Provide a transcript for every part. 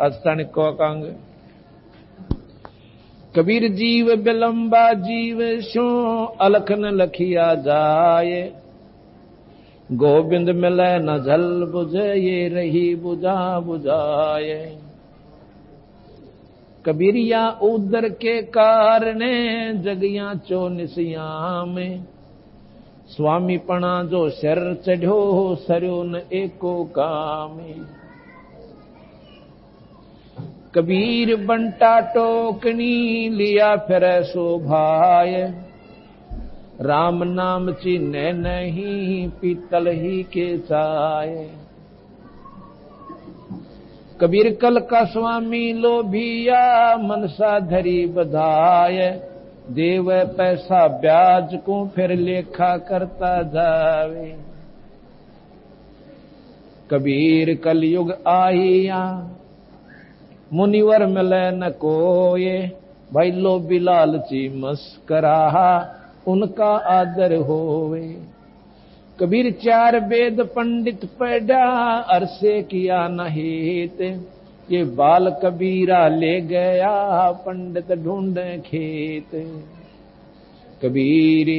अस्तन को कंग। कबीर जीव बिलंबा जीव सो अलख न लखिया जाए, गोविंद मिले न जल बुझे ये रही बुझा बुझाए। कबीरिया उदर के कारणे जगिया चो निसिया में, स्वामी पणा जो सिर चढ़ो सरयो न एको काम। कबीर बंटा टोकनी लिया फिर शोभाय, राम नाम चिन्ह नहीं पीतल ही के चाय। कबीर कल का स्वामी लोभिया मनसा धरी बधाय, देव पैसा ब्याज को फिर लेखा करता जावे। कबीर कलयुग आहिया मुनिवर मिले न कोये, भाई लोभी लालची मस्करा उनका आदर होवे। कबीर चार वेद पंडित पढ़ा अरसे किया न हेत, ये बाल कबीरा ले गया पंडित ढूंढे खेत। कबीर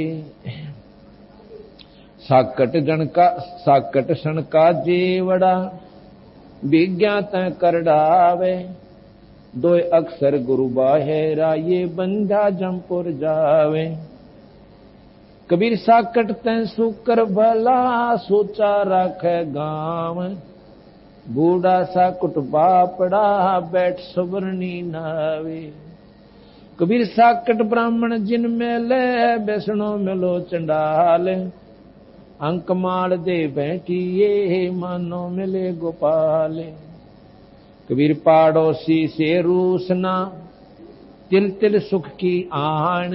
साकट सन का जेवड़ा, विज्ञात कर डावे। दो अक्षर गुरु बाहेरा ये बंधा जमपुर जावे। कबीर साकट तैं सुकर भला सोचा राखे गांव, बूढ़ा सा कुट बापड़ा बैठ सुवर्णी नावे। कबीर साकट ब्राह्मण जिन मेले बैसणो मिलो चंडाल, अंक माल दे बैठिए मानो मिले गोपाल। कबीर पाड़ोसी से रूसना तिल तिल सुख की आन,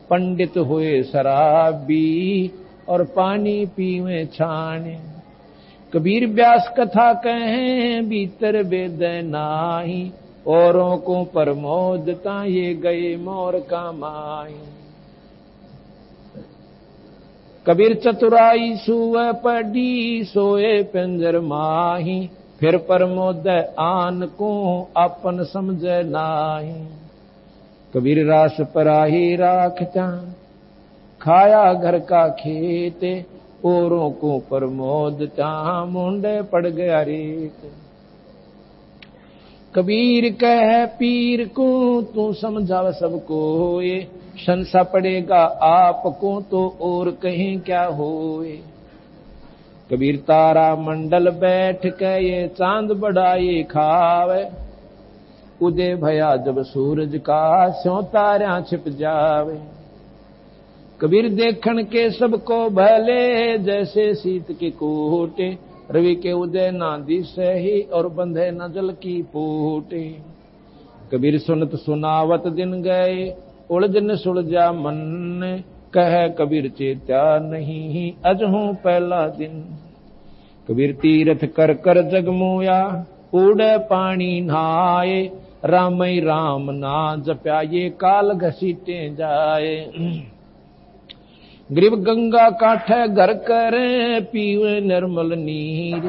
पंडित हुए शराबी और पानी पीवे छान। कबीर व्यास कथा कहें भीतर वेद नाही, औरों को प्रमोदता ये गए मोर कमाई। कबीर चतुराई सुवे पड़ी सोए पिंजर माही, फिर प्रमोद आन को अपन समझ नाही। कबीर रास पराही राखता खाया घर का खेत, औरों को प्रमोदता मुंडे पड़ गया रेत। कबीर कह पीर को तू समझाव सबको, ये संसा पड़ेगा आपको तो और कहीं क्या होए। कबीर तारा मंडल बैठ के ये चांद बढ़ाई खावे, उदय भया जब सूरज का स्यों तारा छिप जावे। कबीर देखन के सबको भले जैसे शीत के कोटे, रवि के उदय ना दिसे ही और बंधे न जल की पोटे। कबीर सुनत सुनावत दिन गए उलझन सुलझा मन, कह कबीर चेत्या नहीं अजहूं पहला दिन। कबीर तीर्थ कर कर जगमोया उड़े पानी नहाए, रामई राम ना जप्या ये काल घसीटे जाए। गरीब गंगा काठे घर करे पीवे निर्मल नीर,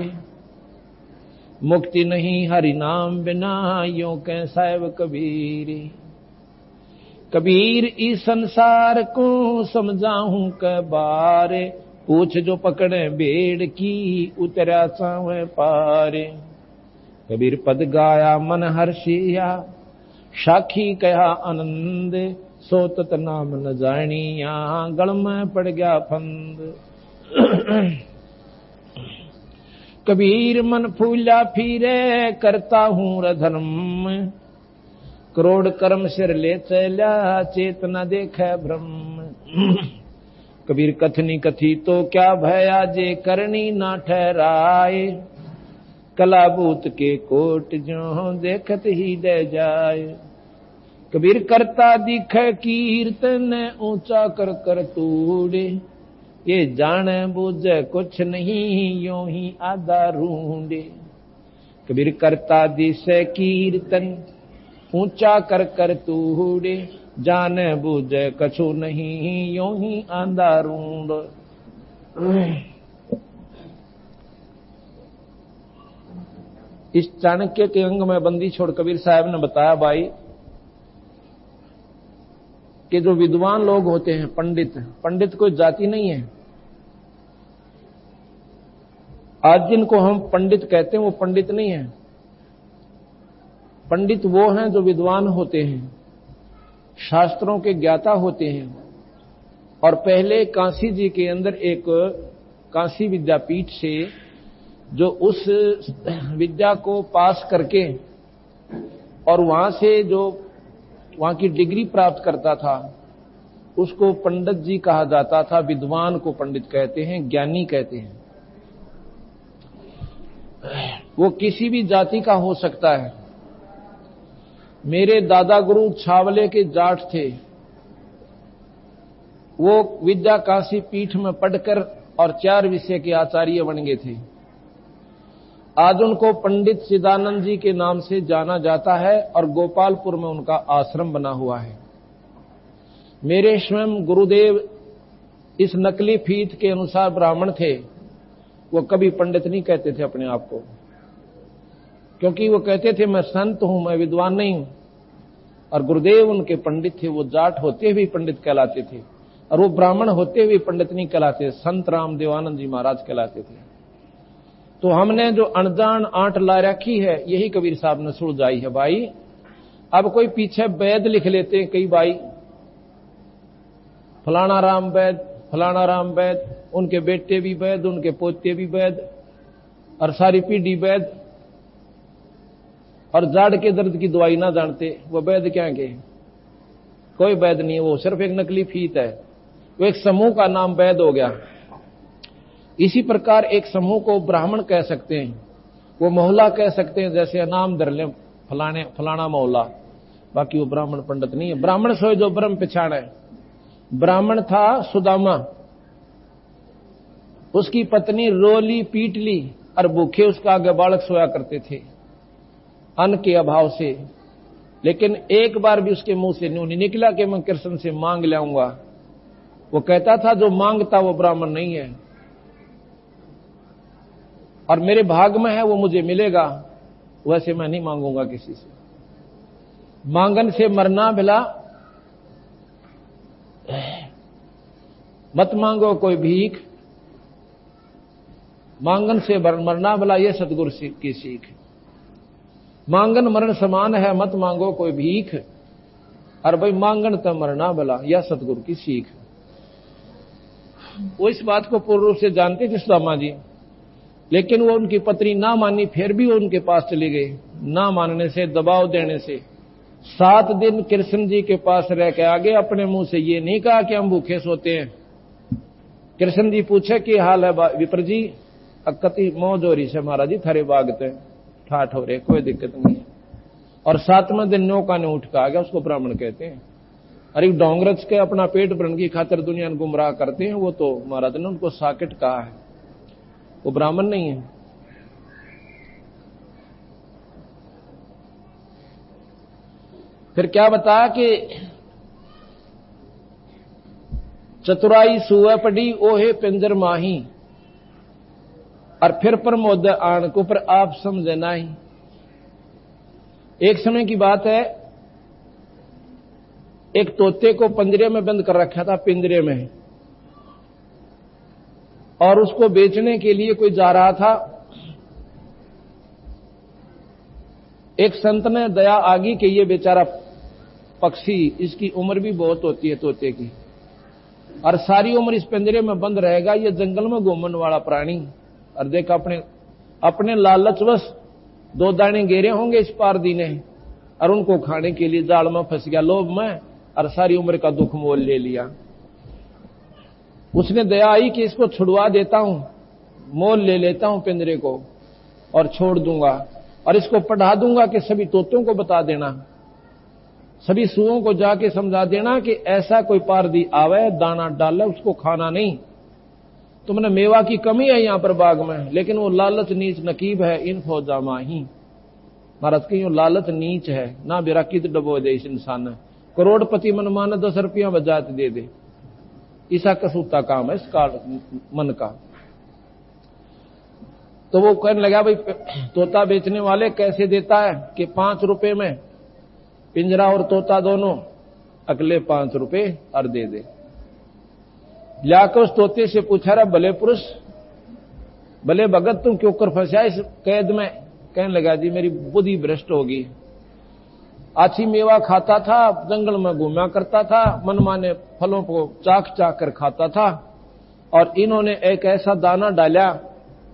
मुक्ति नहीं हरि नाम बिना यो कह साहिब कबीर। कबीर इस संसार को समझाऊं के बारे, पूछ जो पकड़े बेड़ की उतरा चावे पारे। कबीर पद गाया मन हर्षिया साखी कहा आनंद, सो तत नाम न जानिया गल में पड़ गया फंद। कबीर मन फूला फिरे करता हूं रधर्म, करोड़ कर्म सिर ले चला चेतना देखे ब्रह्म। कबीर कथनी कथी तो क्या भया जे करनी ना ठहराए, कलाबूत के कोट जो देखत ही दे जाए। कबीर करता दिखे कीर्तन ऊंचा कर कर तूड़े, ये जाने बूझे कुछ नहीं यो ही आधा रूंडे। कबीर करता दिसे कीर्तन ऊंचा कर कर तूड़े, जाने बूझे कछु नहीं यो ही आधा रूंड। इस चाणक्य के अंग में बंदी छोड़ कबीर साहब ने बताया भाई कि जो विद्वान लोग होते हैं, पंडित, पंडित कोई जाति नहीं है। आज जिनको हम पंडित कहते हैं वो पंडित नहीं है। पंडित वो हैं जो विद्वान होते हैं, शास्त्रों के ज्ञाता होते हैं। और पहले काशी जी के अंदर एक काशी विद्यापीठ से जो उस विद्या को पास करके और वहां से जो वहां की डिग्री प्राप्त करता था उसको पंडित जी कहा जाता था। विद्वान को पंडित कहते हैं, ज्ञानी कहते हैं। वो किसी भी जाति का हो सकता है। मेरे दादा गुरु छावले के जाट थे। वो विद्या काशी पीठ में पढ़कर और 4 विषय के आचार्य बन गए थे। आज उनको पंडित चिदानंद जी के नाम से जाना जाता है और गोपालपुर में उनका आश्रम बना हुआ है। मेरे स्वयं गुरुदेव इस नकली फीत के अनुसार ब्राह्मण थे। वो कभी पंडित नहीं कहते थे अपने आप को, क्योंकि वो कहते थे मैं संत हूं, मैं विद्वान नहीं हूं। और गुरुदेव उनके पंडित थे। वो जाट होते हुए पंडित कहलाते थे और वो ब्राह्मण होते हुए पंडित नहीं कहलाते, संत राम देवानंद जी महाराज कहलाते थे। तो हमने जो अनजान आंट ला रखी है यही कबीर साहब ने सुलझाई है भाई। अब कोई पीछे वैद लिख लेते हैं कई भाई, फलाना राम वैद, फलाना राम वैद, उनके बेटे भी वैद, उनके पोते भी वैद और सारी पीढ़ी वैद। और जाड़ के दर्द की दवाई ना जानते, वो वैद क्या के? कोई वैद नहीं है, वो सिर्फ एक नकली फीत है। वो एक समूह का नाम वैद हो गया। इसी प्रकार एक समूह को ब्राह्मण कह सकते हैं, वो मोहल्ला कह सकते हैं। जैसे नाम धर लें फलाना मोहल्ला, बाकी वो ब्राह्मण पंडित नहीं है। ब्राह्मण सोए जो ब्रह्म पिछाड़ है। ब्राह्मण था सुदामा, उसकी पत्नी रोली पीट ली और भूखे उसका आगे बालक सोया करते थे अन्न के अभाव से। लेकिन एक बार भी उसके मुंह से नहीं निकला कि मैं कृष्ण से मांग लाऊंगा। वो कहता था जो मांगता वो ब्राह्मण नहीं है और मेरे भाग में है वो मुझे मिलेगा, वैसे मैं नहीं मांगूंगा किसी से। मांगन से मरना भला, मत मांगो कोई भीख। मांगन से मरना भला, ये सतगुरु की सीख। मांगन मरण समान है, मत मांगो कोई भीख। और भाई मांगन तो मरना भला, यह सतगुरु की सीख। वो इस बात को पूर्ण रूप से जानते थे सुदामा जी, लेकिन वो उनकी पत्नी ना मानी, फिर भी वो उनके पास चले गए। ना मानने से, दबाव देने से 7 दिन कृष्ण जी के पास रह के आगे अपने मुंह से ये नहीं कहा कि हम भूखे सोते हैं। कृष्ण जी पूछे कि हाल है विप्र जी? अकति मौज हो रही से महाराज जी, थारे बागते ठाठ हो रहे, कोई दिक्कत नहीं है। और 7वें दिन नौका ने उठ का आ गया, उसको ब्राह्मण कहते हैं। अरे डोंगरच के अपना पेट भरने की खातिर दुनिया को गुमराह करते हैं, वो तो महाराज ने उनको साकिट कहा है, वो ब्राह्मण नहीं है। फिर क्या बताया कि चतुराई सुअ पड़ी ओहे पिंजर माही, और फिर प्रमोद आन को पर आप समझे नहीं। एक समय की बात है, एक तोते को पंजरे में बंद कर रखा था, पिंजरे में, और उसको बेचने के लिए कोई जा रहा था। एक संत ने दया आगी कि ये बेचारा पक्षी, इसकी उम्र भी बहुत होती है तोते की, और सारी उम्र इस पिंजरे में बंद रहेगा, ये जंगल में घूमने वाला प्राणी। और देख अपने लालचवश 2 दाने घेरे होंगे इस पारदी ने, और उनको खाने के लिए जाल में फंस गया लोभ में, और सारी उम्र का दुख मोल ले लिया। उसने दया आई कि इसको छुड़वा देता हूं, मोल ले लेता हूं पिंजरे को और छोड़ दूंगा, और इसको पढ़ा दूंगा कि सभी तोतों को बता देना, सभी सुओं को जाके समझा देना कि ऐसा कोई पारदी आवे, दाना डाले, उसको खाना नहीं। तुमने मेवा की कमी है यहां पर बाग में, लेकिन वो लालच नीच नकीब है इन फौजा माही। महाराज की लालच नीच है ना, बेरा कित डबो दे इस इंसान ने। करोड़पति मन माने 10 रुपया बजात दे दे, ऐसा कसूता काम है इस काल मन का। तो वो कहने लगा, भाई तोता बेचने वाले कैसे देता है? कि 5 रुपए में पिंजरा और तोता दोनों, अगले 5 रुपए और दे दे। लाकर उस तोते से पूछा, रहा भले पुरुष, भले भगत, तुम क्यों कर फंसा इस कैद में? कहने लगा, जी मेरी बुद्धि भ्रष्ट होगी। अच्छी मेवा खाता था, जंगल में घूमा करता था, मनमाने फलों को चाक चाक कर खाता था, और इन्होंने एक ऐसा दाना डाला,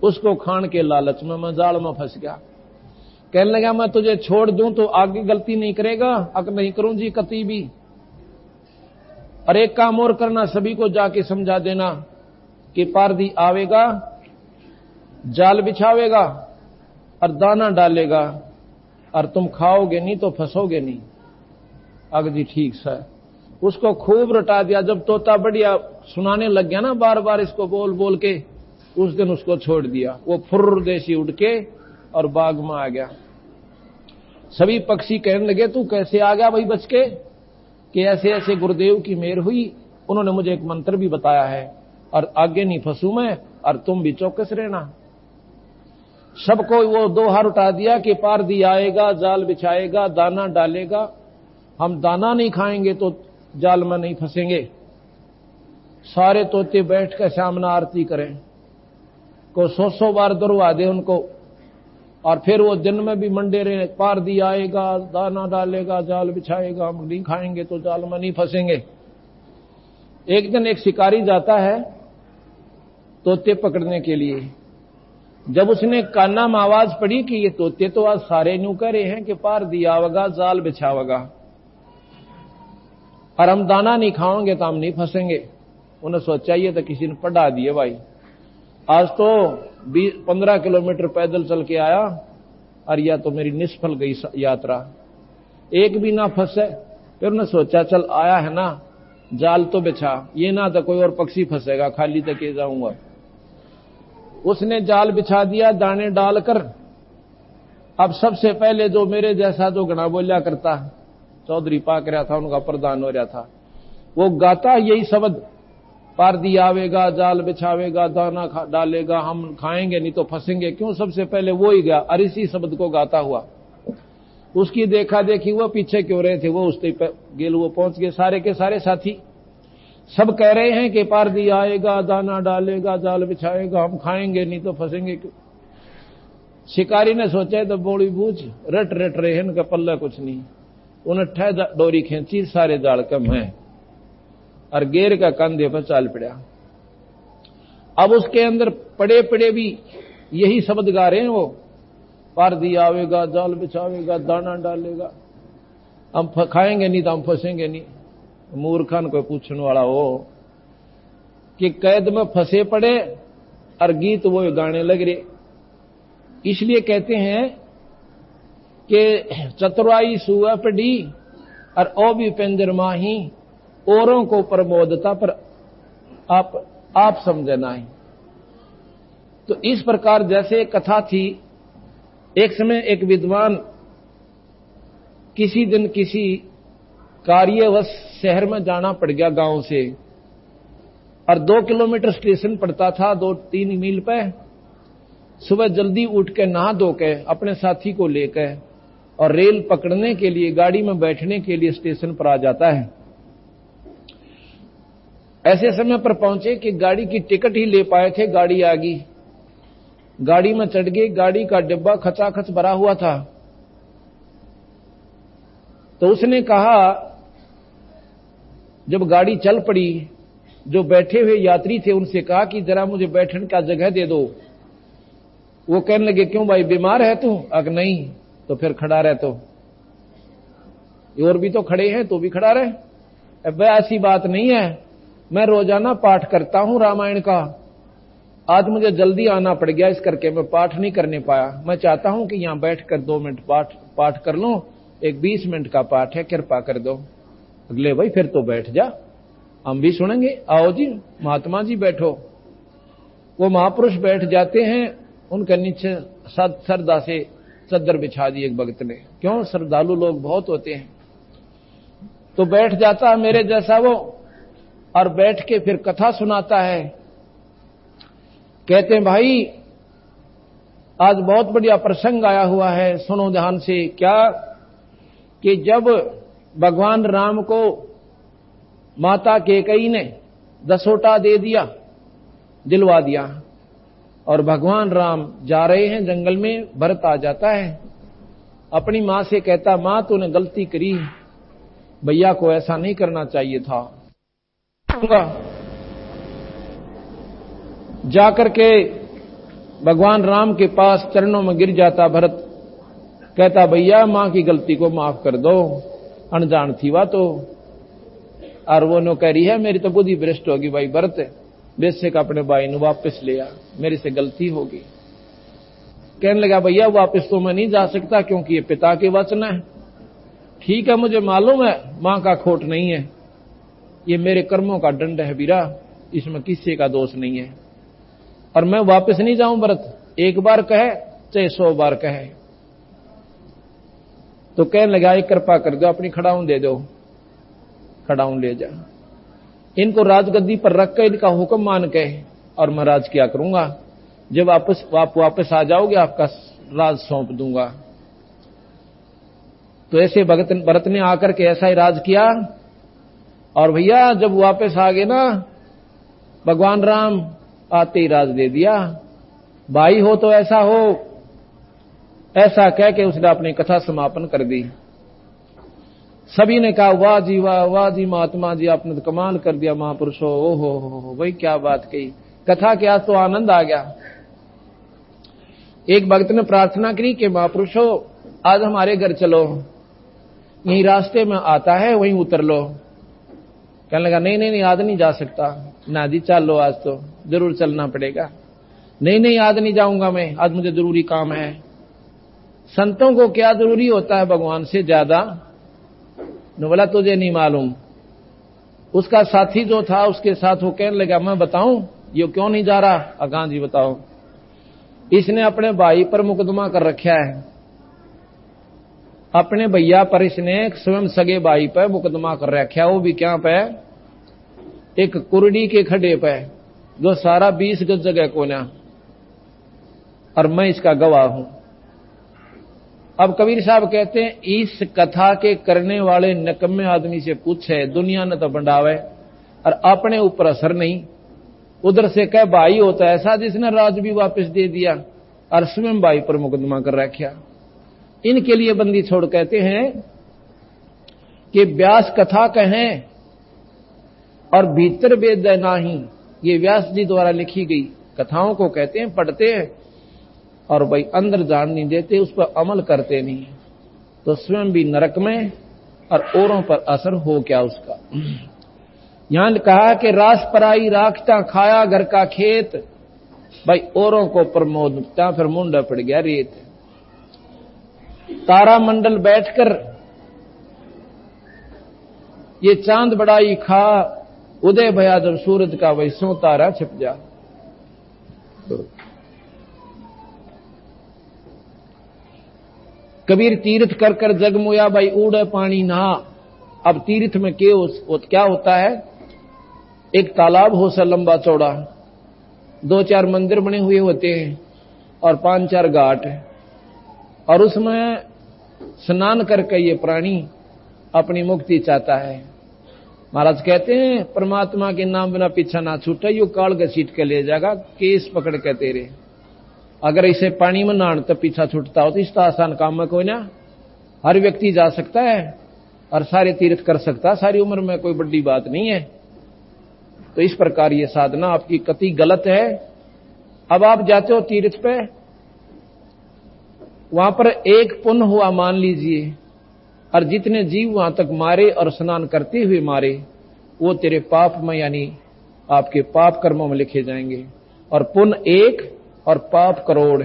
उसको खान के लालच में मैं जाल में फंस गया। कहने लगा, मैं तुझे छोड़ दूं तो आगे गलती नहीं करेगा? अगर नहीं करूं जी कती भी। और एक काम और करना, सभी को जाके समझा देना कि पारदी आवेगा, जाल बिछावेगा और दाना डालेगा, और तुम खाओगे नहीं तो फंसोगे नहीं। अगर जी ठीक सर। उसको खूब रटा दिया। जब तोता बढ़िया सुनाने लग गया ना बार बार इसको बोल बोल के, उस दिन उसको छोड़ दिया। वो फुर्र देसी उड़ के और बाग में आ गया। सभी पक्षी कहने लगे, तू कैसे आ गया भाई बच के? कि ऐसे ऐसे गुरुदेव की मेहर हुई, उन्होंने मुझे एक मंत्र भी बताया है, और आगे नहीं फंसू मैं, और तुम भी चौकस रहना। सबको वो दोहा उठा दिया कि पारदी आएगा, जाल बिछाएगा, दाना डालेगा। हम दाना नहीं खाएंगे तो जाल में नहीं फंसेंगे। सारे तोते बैठ कर सामने आरती करें, को 100 बार दरवा दे उनको, और फिर वो दिन में भी मंडे रहे, पारदी आएगा, दाना डालेगा, जाल बिछाएगा, हम नहीं खाएंगे तो जाल में नहीं फंसेंगे। एक दिन एक शिकारी जाता है तोते पकड़ने के लिए। जब उसने काना में आवाज पड़ी कि ये तोते तो आज सारे न्यू कह रहे हैं कि पारदी आवेगा, जाल बिछावेगा, और हम दाना नहीं खाओगे तो हम नहीं फंसेंगे। उन्हें सोचा ये तो किसी ने पढ़ा दिए भाई। आज तो 15 किलोमीटर पैदल चल के आया, और या तो मेरी निष्फल गई यात्रा, एक भी ना फंसे। फिर उन्हें सोचा चल आया है ना, जाल तो बिछा, ये ना तो कोई और पक्षी फंसेगा, खाली तक के जाऊंगा। उसने जाल बिछा दिया दाने डालकर। अब सबसे पहले जो मेरे जैसा जो घना बोलिया करता, चौधरी पाक रहा था, उनका प्रधान हो रहा था, वो गाता यही शब्द, पारदी आवेगा, जाल बिछावेगा, दाना डालेगा, हम खाएंगे नहीं तो फंसेंगे। क्यों? सबसे पहले वो ही गया, और इसी शब्द को गाता हुआ। उसकी देखा देखी वो पीछे क्यों रहे थे, वो उस गेल वो पहुंच गए। सारे के सारे साथी सब कह रहे हैं कि पारदी आएगा, दाना डालेगा, जाल बिछाएगा, हम खाएंगे नहीं तो फंसेंगे क्यों। शिकारी ने सोचा तो बोली बूझ रट रट रहे हैं, इनका पल्ला कुछ नहीं। उन्हें ठह डोरी खींची, सारे जाल कम है, और गेर का कंधे पर चाल पड़ा। अब उसके अंदर पड़े पड़े भी यही शब्द गा रहे हैं वो, पारदी आवेगा, जाल बिछावेगा, दाना डालेगा, हम खाएंगे नहीं तो हम फंसेंगे नहीं। मूर्खन को पूछने वाला हो कि कैद में फंसे पड़े और गीत वो गाने लग रहे। इसलिए कहते हैं कि चतुराई सुआ पड़ी और ओ भी पिंजर माही, औरों को प्रमोदता पर आप समझे नहीं। तो इस प्रकार जैसे कथा थी, एक समय एक विद्वान किसी दिन किसी कार्यवश शहर में जाना पड़ गया गांव से, और 2 किलोमीटर स्टेशन पड़ता था, 2-3 मील पे। सुबह जल्दी उठ के नहा धो के अपने साथी को लेकर और रेल पकड़ने के लिए, गाड़ी में बैठने के लिए स्टेशन पर आ जाता है। ऐसे समय पर पहुंचे कि गाड़ी की टिकट ही ले पाए थे, गाड़ी आ गई। गाड़ी में चढ़ गए, गाड़ी का डिब्बा खचाखच भरा हुआ था। तो उसने कहा, जब गाड़ी चल पड़ी, जो बैठे हुए यात्री थे उनसे कहा कि जरा मुझे बैठने का जगह दे दो। वो कहने लगे, क्यों भाई बीमार है तू? अगर नहीं तो फिर खड़ा रह। तो और भी तो खड़े हैं, तो भी खड़ा रहे। अब ऐसी बात नहीं है, मैं रोजाना पाठ करता हूं रामायण का, आज मुझे जल्दी आना पड़ गया, इस करके मैं पाठ नहीं करने पाया। मैं चाहता हूं कि यहां बैठकर 2 मिनट पाठ कर लूं, एक 20 मिनट का पाठ है, कृपा कर दो। अगले भाई फिर तो बैठ जा, हम भी सुनेंगे। आओ जी महात्मा जी बैठो। वो महापुरुष बैठ जाते हैं, उनके नीचे श्रद्धा से चद्दर बिछा दी एक भक्त ने। क्यों? श्रद्धालु लोग बहुत होते हैं। तो बैठ जाता है मेरे जैसा वो, और बैठ के फिर कथा सुनाता है। कहते हैं, भाई आज बहुत बढ़िया प्रसंग आया हुआ है, सुनो ध्यान से। क्या कि जब भगवान राम को माता कैकेयी ने दसोटा दे दिया, दिलवा दिया, और भगवान राम जा रहे हैं जंगल में, भरत आ जाता है, अपनी मां से कहता, मां तूने गलती करी, भैया को ऐसा नहीं करना चाहिए था। जाकर के भगवान राम के पास चरणों में गिर जाता भरत, कहता भैया मां की गलती को माफ कर दो, अनजान थी वह तो। और वो नो कह रही है मेरी तो बुद्धि भ्रष्ट होगी भाई भरत, बेशक अपने भाई ने वापस लिया, मेरे से गलती होगी। कहने लगा भैया वापस तो मैं नहीं जा सकता क्योंकि ये पिता के वचन है। ठीक है मुझे मालूम है मां का खोट नहीं है, ये मेरे कर्मों का दंड है वीरा, इसमें किसी का दोष नहीं है, और मैं वापस नहीं जाऊं भरत, एक बार कहे चाहे 100 बार कहे। तो कहने लगा एक कृपा कर दो, अपनी खड़ाऊं दे दो, खड़ाऊं ले जा, इनको राजगद्दी पर रख कर इनका हुक्म मान के और मैं राज क्या करूंगा, जब आप वापस आ जाओगे आपका राज सौंप दूंगा। तो ऐसे भरत ने आकर के ऐसा ही राज किया, और भैया जब वापस आ गए ना भगवान राम, आते ही राज दे दिया। भाई हो तो ऐसा हो, ऐसा कह के उसने अपनी कथा समापन कर दी। सभी ने कहा वाह जी वाह, वाह जी महात्मा जी, आपने तो कमाल कर दिया महापुरुषो, ओहो भाई क्या बात कही, कथा के आज तो आनंद आ गया। एक भक्त ने प्रार्थना करी कि महापुरुषो आज हमारे घर चलो, यही रास्ते में आता है वहीं उतर लो। कहने लगा नहीं आज नहीं जा सकता। ना जी चलो, आज तो जरूर चलना पड़ेगा। नहीं आज नहीं जाऊंगा मैं, आज मुझे जरूरी काम है। संतों को क्या जरूरी होता है भगवान से ज्यादा? न बोला तुझे नहीं मालूम। उसका साथी जो था उसके साथ वो कहने लगा मैं बताऊं ये क्यों नहीं जा रहा? अगां जी बताओ। इसने अपने भाई पर मुकदमा कर रखा है, अपने भैया पर इसने स्वयं सगे भाई पर मुकदमा कर रखा है। वो भी क्या पे? एक कुरडी के खड्डे पे, जो सारा 20 गज जगह कोना, और मैं इसका गवाह हूं। अब कबीर साहब कहते हैं इस कथा के करने वाले नकम्मे आदमी से पूछे, दुनिया न तो बंडावे और अपने ऊपर असर नहीं, उधर से कह भाई होता ऐसा जिसने राज भी वापस दे दिया और स्वयं भाई पर मुकदमा कर रखा। इनके लिए बंदी छोड़ कहते हैं कि व्यास कथा कहें और भीतर वेद नाही, ये व्यास जी द्वारा लिखी गई कथाओं को कहते हैं, पढ़ते हैं और भाई अंदर जान नहीं देते, उस पर अमल करते नहीं, तो स्वयं भी नरक में और औरों पर असर हो क्या उसका। यहां कहा कि रास पराई राखता खाया घर का खेत, भाई औरों को प्रमोदता फिर मुंडा पड़ गया रेत। तारा मंडल बैठकर ये चांद बड़ाई खा, उदय भया जब सूरज का वही सो तारा छिप जा। कबीर तीर्थ कर कर जगमुया, भाई उड़े पानी नहा। अब तीर्थ में क्या होता है? एक तालाब हो सा लंबा चौड़ा, 2-4 मंदिर बने हुए होते हैं और 5-4 घाट, और उसमें स्नान करके ये प्राणी अपनी मुक्ति चाहता है। महाराज कहते हैं परमात्मा के नाम बिना पीछा ना छूटे, यू काल घसीट के ले जाएगा, केस पकड़ के तेरे। अगर इसे पानी में नहान तो पीछा छूटता हो तो इसका आसान काम में कोई ना, हर व्यक्ति जा सकता है और सारे तीर्थ कर सकता है, सारी उम्र में कोई बड़ी बात नहीं है। तो इस प्रकार ये साधना आपकी कति गलत है। अब आप जाते हो तीर्थ पे, वहां पर एक पुण्य हुआ मान लीजिए, और जितने जीव वहां तक मारे और स्नान करते हुए मारे, वो तेरे पाप में यानी आपके पाप कर्मों में लिखे जाएंगे, और पुण्य 1 और पाप करोड़,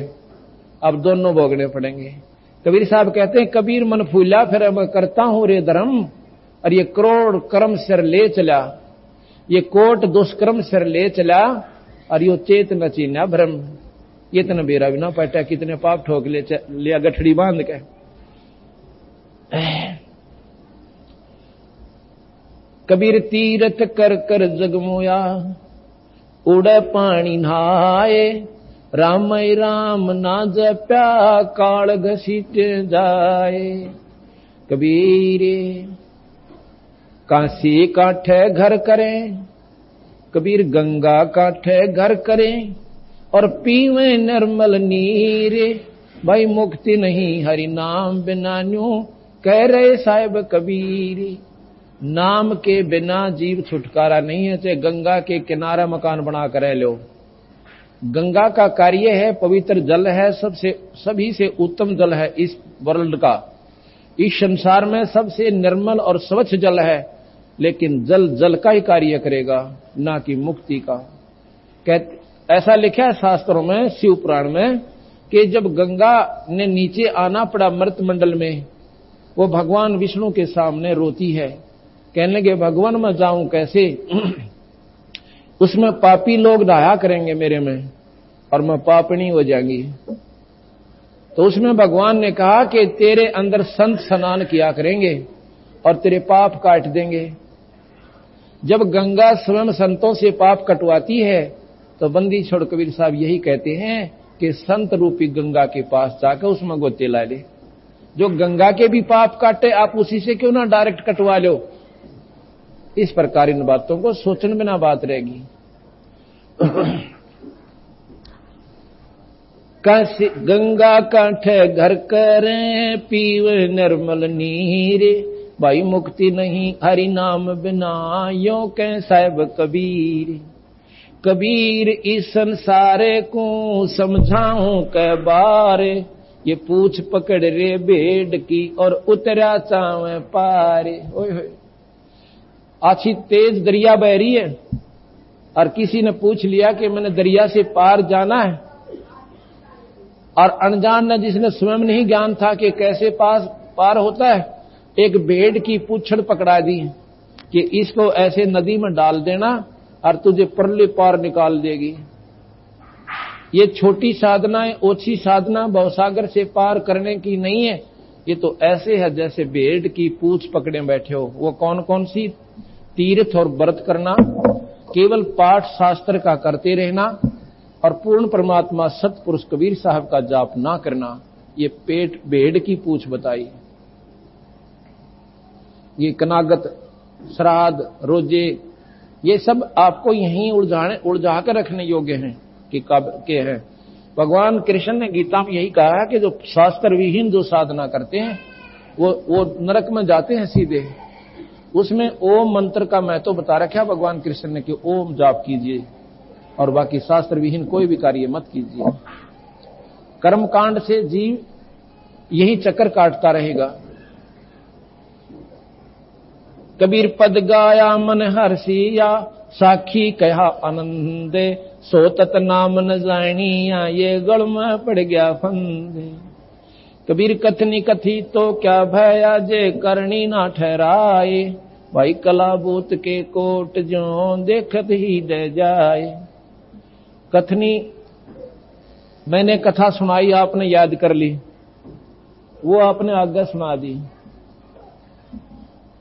अब दोनों भोगने पड़ेंगे। कबीर साहब कहते हैं कबीर मन फूला फिर मैं करता हूं रे धर्म, और ये करोड़ कर्म सिर ले चला, ये कोट दुष्कर्म सिर ले चला, और यो चेत न चीना भ्रम। ये तन बेरा भी ना पटा, कितने पाप ठोक लिया गठड़ी बांध के। कबीर तीरथ कर कर जगमोया, उड़े पानी नहाए, राम राम ना जप्या काल घसीट जाए। कबीर काशी काठे घर करें, कबीर गंगा काठे घर करें और पीवे निर्मल नीर। भाई मुक्ति नहीं हरि नाम बिना न्यू कह रहे साहिब कबीर। नाम के बिना जीव छुटकारा नहीं है, चाहे गंगा के किनारा मकान बना कर रह लो। गंगा का कार्य है, पवित्र जल है, सभी से उत्तम जल है इस वर्ल्ड का, इस संसार में सबसे निर्मल और स्वच्छ जल है। लेकिन जल जल का ही कार्य करेगा, ना कि मुक्ति का। ऐसा लिखा है शास्त्रों में, शिव पुराण में, कि जब गंगा ने नीचे आना पड़ा मृत मंडल में, वो भगवान विष्णु के सामने रोती है, कहने लगे भगवान मैं जाऊं कैसे? उसमें पापी लोग नहाया करेंगे मेरे में और मैं पापनी हो जाएंगी। तो उसमें भगवान ने कहा कि तेरे अंदर संत स्नान किया करेंगे और तेरे पाप काट देंगे। जब गंगा स्वयं संतों से पाप कटवाती है तो बंदी छोड़ कबीर साहब यही कहते हैं कि संत रूपी गंगा के पास जाकर उसमें गोते ला ले। जो गंगा के भी पाप काटे, आप उसी से क्यों ना डायरेक्ट कटवा लो? इस प्रकार इन बातों को सोचने बिना बात रहेगी। काशी गंगा काठे घर करें पीवे निर्मल नीर। भाई मुक्ति नहीं हरि नाम बिना यो कह साहिब कबीर। कबीर इस संसारे को समझाऊं कै बारे। ये पूछ पकड़ रे भेड़ की और उतरा चावे पारे। ओए अच्छी तेज दरिया बह रही है और किसी ने पूछ लिया कि मैंने दरिया से पार जाना है, और अनजान ने जिसने स्वयं नहीं ज्ञान था कि कैसे पार होता है, एक भेड़ की पूंछड़ पकड़ा दी कि इसको ऐसे नदी में डाल देना और तुझे परले पार निकाल देगी। ये छोटी साधनाएं, ओछी साधना भवसागर से पार करने की नहीं है। ये तो ऐसे है जैसे भेड़ की पूंछ पकड़े बैठे हो। वो कौन कौन सी? तीर्थ और व्रत करना, केवल पाठ शास्त्र का करते रहना और पूर्ण परमात्मा सतपुरुष कबीर साहब का जाप ना करना। ये पेट भेड़ की पूंछ बताई। ये कनागत, श्राद्ध, रोजे, ये सब आपको यहीं उलझा कर रखने योग्य हैं कि कब के हैं। भगवान कृष्ण ने गीता में यही कहा है कि जो शास्त्र विहीन जो साधना करते हैं वो नरक में जाते हैं सीधे। उसमें ओम मंत्र का महत्व बता रखा भगवान कृष्ण ने कि ओम जाप कीजिए और बाकी शास्त्र विहीन कोई भी कार्य मत कीजिए। कर्मकांड से जीव यही चक्कर काटता रहेगा। कबीर पद गाया मन हर्षिया, साखी कहा आनंदे। सो तत नाम न जानिया, ये गढ़ में पड़ गया फंदे। कबीर कथनी कथी तो क्या भया, जे करनी ना ठहराए। भाई कलाबूत के कोट जो देखत ही दे जाए। कथनी मैंने कथा सुनाई, आपने याद कर ली, वो आपने आज्ञा सुना दी।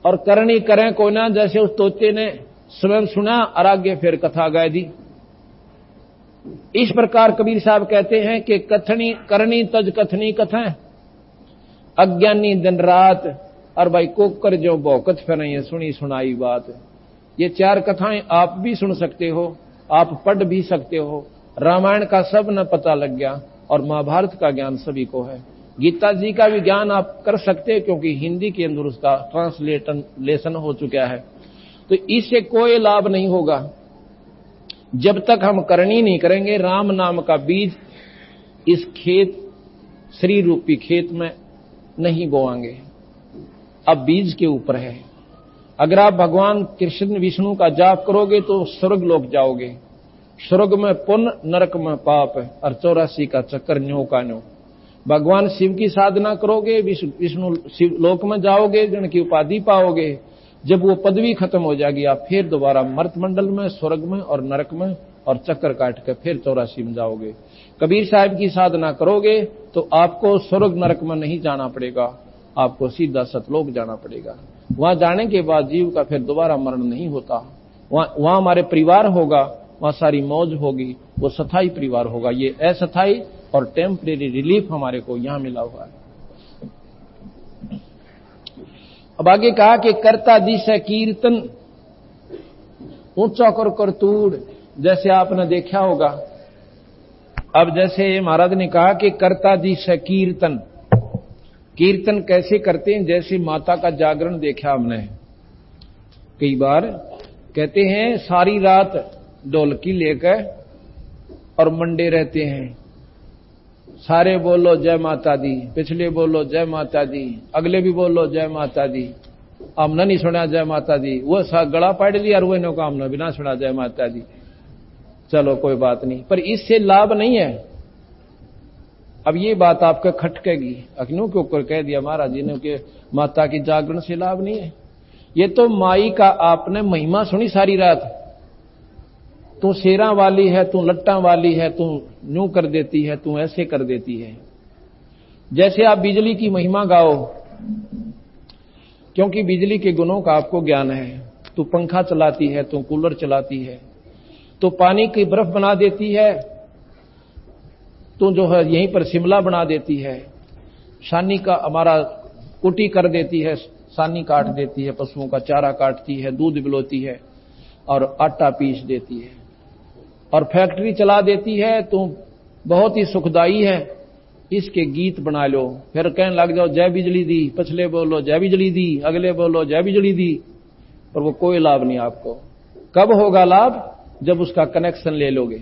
और करनी करें कोई ना, जैसे उस तोते ने स्वयं सुना और आगे फिर कथा गा दी। इस प्रकार कबीर साहब कहते हैं कि कथनी करनी तज कथनी कथें, अज्ञानी दिन रात और भाई कोकर जो भौकत फिर ये सुनी सुनाई बात। ये चार कथाएं आप भी सुन सकते हो, आप पढ़ भी सकते हो। रामायण का सब न पता लग गया और महाभारत का ज्ञान सभी को है। गीता जी का भी ज्ञान आप कर सकते हैं क्योंकि हिंदी के अंदर उसका ट्रांसलेशन हो चुका है। तो इससे कोई लाभ नहीं होगा जब तक हम करनी नहीं करेंगे, राम नाम का बीज इस खेत, श्री रूपी खेत में नहीं बोएंगे। अब बीज के ऊपर है। अगर आप भगवान कृष्ण विष्णु का जाप करोगे तो स्वर्ग लोक जाओगे। स्वर्ग में पुण्य, नरक में पाप है और 84 का चक्कर न्यो का न्यो। भगवान शिव की साधना करोगे, विष्णु शिव लोक में जाओगे, जिनकी उपाधि पाओगे। जब वो पदवी खत्म हो जाएगी, आप फिर दोबारा मर्त मंडल में, स्वर्ग में और नरक में और चक्कर काट कर फिर 84 में जाओगे। कबीर साहब की साधना करोगे तो आपको स्वर्ग नरक में नहीं जाना पड़ेगा, आपको सीधा सतलोक जाना पड़ेगा। वहां जाने के बाद जीव का फिर दोबारा मरण नहीं होता। वहां हमारे परिवार होगा, वहां सारी मौज होगी, वो स्थायी परिवार होगा। ये अस्थायी और टेम्परेरी रिलीफ हमारे को यहां मिला हुआ है। अब आगे कहा कि कर्ता दिशा कीर्तन ऊंचा कर तूड़, जैसे आपने देखा होगा। अब जैसे महाराज ने कहा कि कर्ता दिशा कीर्तन, कीर्तन कैसे करते हैं, जैसे माता का जागरण देखा हमने कई बार। कहते हैं सारी रात ढोलकी लेकर और मंडे रहते हैं, सारे बोलो जय माता दी, पिछले बोलो जय माता दी, अगले भी बोलो जय माता दी। हमने नहीं सुना जय माता दी, वो गला पाड़ लिया और वो का हमने बिना सुना जय माता दी। चलो कोई बात नहीं, पर इससे लाभ नहीं है। अब ये बात आपके खटकेगी, अखनू के ऊपर कह दिया महाराज जी ने कि माता की जागरण से लाभ नहीं है। ये तो माई का आपने महिमा सुनी सारी रात, तू शेरा वाली है, तू लट्टा वाली है, तू यूं कर देती है, तू ऐसे कर देती है। जैसे आप बिजली की महिमा गाओ, क्योंकि बिजली के गुणों का आपको ज्ञान है। तू पंखा चलाती है, तू कूलर चलाती है, तो पानी की बर्फ बना देती है, तो जो है यहीं पर शिमला बना देती है, सानी का हमारा कुटी कर देती है, सानी काट देती है, पशुओं का चारा काटती है, दूध पिलोती है और आटा पीस देती है, और फैक्ट्री चला देती है, तो बहुत ही सुखदाई है, इसके गीत बना लो। फिर कहने लग जाओ जय बिजली दी, पिछले बोलो जय बिजली दी, अगले बोलो जय बिजली दी, पर वो कोई लाभ नहीं आपको। कब होगा लाभ? जब उसका कनेक्शन ले लोगे।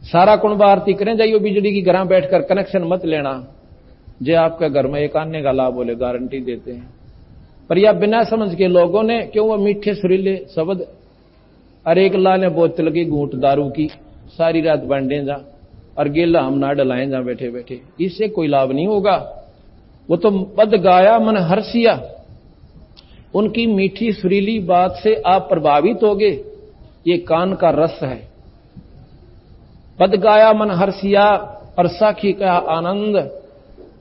सारा कुंभ आरती करें जाइयो बिजली की, घर बैठकर कनेक्शन मत लेना, जे आपके घर में एक आने का लाभ बोले गारंटी देते हैं। पर यह बिना समझ के लोगों ने क्यों वो मीठे सुरीले शब्द, अरे एक लाने बोतल की घूंट दारू की, सारी रात बांटे जा और गेला हम ना डलाए जा बैठे बैठे, इससे कोई लाभ नहीं होगा। वो तो पद गाया मन हर्षिया, उनकी मीठी सुरीली बात से आप प्रभावित होगे, ये कान का रस है। पद गाया मन हर्षिया और साखी का आनंद,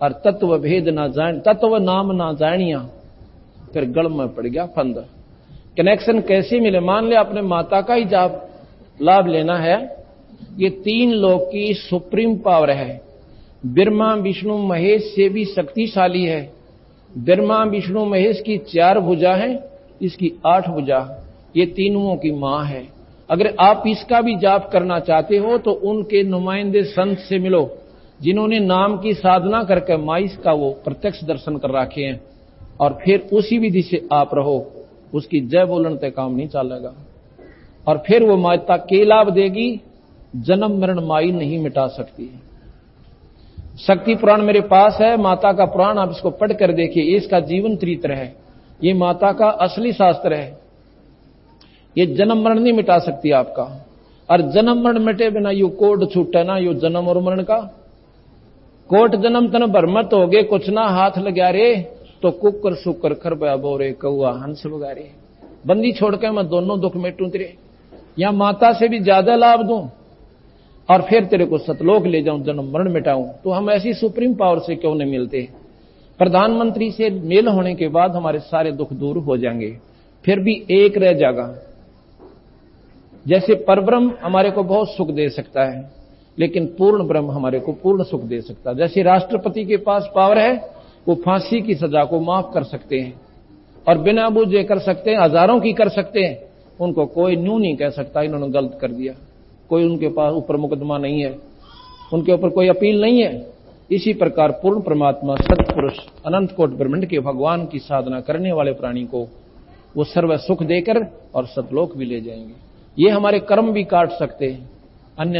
और तत्व भेद ना जान, तत्व नाम ना जानिया, फिर गल में पड़ गया फंद। कनेक्शन कैसे मिले? मान ले आपने माता का ही जाप लाभ लेना है, ये तीन लोक की सुप्रीम पावर है, ब्रह्मा विष्णु महेश से भी शक्तिशाली है। ब्रह्मा विष्णु महेश की 4 भुजा है, इसकी 8 भुजा, ये तीनों की मां है। अगर आप इसका भी जाप करना चाहते हो तो उनके नुमाइंदे संत से मिलो, जिन्होंने नाम की साधना करके माइस का वो प्रत्यक्ष दर्शन कर रखे हैं, और फिर उसी विधि से आप रहो। उसकी जय बोलने तक काम नहीं चलेगा, और फिर वो माता के लाभ देगी। जन्म मरण माई नहीं मिटा सकती। शक्ति पुराण मेरे पास है, माता का पुराण, आप इसको पढ़ कर देखिए, इसका जीवन चरित्र है, ये माता का असली शास्त्र है। ये जन्म मरण नहीं मिटा सकती आपका, और जन्म मरण मिटे बिना यो कोड छूटे ना, यो जन्म और मरण का कोट जन्म तन भरमत हो गए, कुछ ना हाथ लगा रे, तो कुकर सुकर खरबा बोरे कौआ हंस बगारे। बंदी छोड़ के मैं दोनों दुख मेटूं तेरे, या माता से भी ज्यादा लाभ दूं, और फिर तेरे को सतलोक ले जाऊं, जन्म मरण मिटाऊं। तो हम ऐसी सुप्रीम पावर से क्यों नहीं मिलते? प्रधानमंत्री से मेल होने के बाद हमारे सारे दुख दूर हो जाएंगे, फिर भी एक रह जाएगा। जैसे परब्रह्म हमारे को बहुत सुख दे सकता है, लेकिन पूर्ण ब्रह्म हमारे को पूर्ण सुख दे सकता है। जैसे राष्ट्रपति के पास पावर है, वो फांसी की सजा को माफ कर सकते हैं, और बिना बूझे कर सकते हैं, हजारों की कर सकते हैं, उनको कोई न्यू नहीं कह सकता इन्होंने गलत कर दिया, कोई उनके पास ऊपर मुकदमा नहीं है, उनके ऊपर कोई अपील नहीं है। इसी प्रकार पूर्ण परमात्मा सत्पुरुष अनंत कोट ब्रह्मांड के भगवान की साधना करने वाले प्राणी को वो सर्व सुख देकर और सतलोक भी ले जाएंगे। ये हमारे कर्म भी काट सकते हैं, अन्य